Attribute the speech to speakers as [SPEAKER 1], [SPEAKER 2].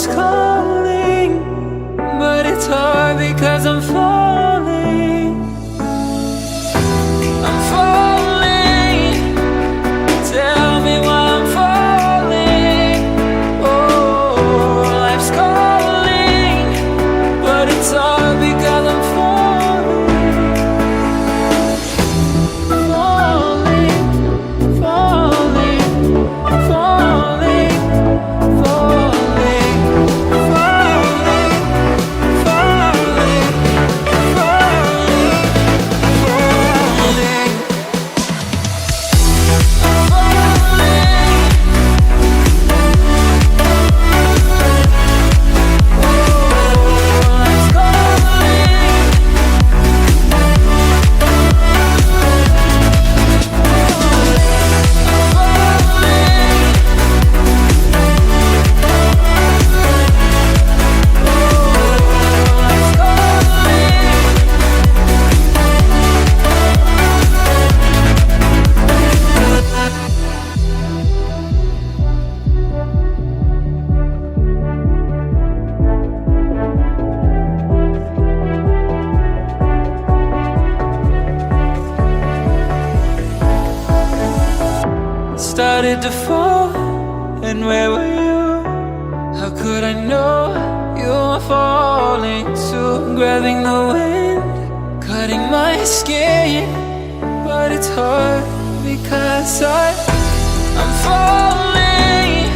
[SPEAKER 1] life's calling, but it's hard because I'm falling. I'm falling. Tell me why I'm falling. Oh, life's calling, but it's hard because I'm falling. Falling, falling, falling, falling, falling, falling, falling, started to fall, and where were you? How could I know you were falling too? Grabbing the wind, cutting my skin, but it's hard because I'm falling.